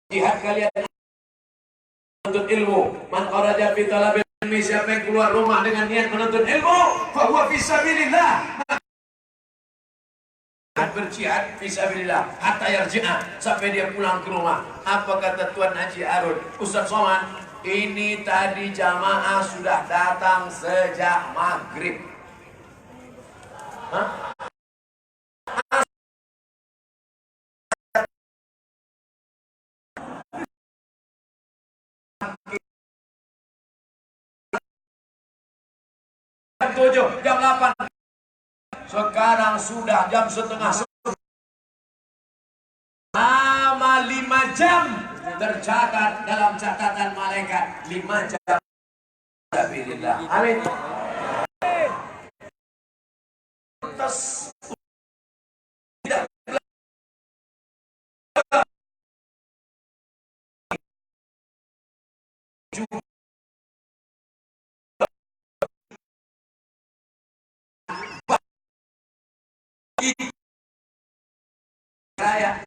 jihad kalian menuntut ilmu. Man kharaja fi talabil ilmi, siapa yang keluar rumah dengan niat menuntut ilmu, fa huwa fi sabilillah. Berjihad fisabilillah hatta yarji'a, sampai dia pulang ke rumah. Apa kata Tuan Haji Arun, Ustaz Somad, ini tadi jamaah sudah datang sejak maghrib. Hah? Jam 7, jam 8. Sekarang sudah jam setengah. Selama 5 jam tercatat dalam catatan malaikat. 5 jam. Amin. Saya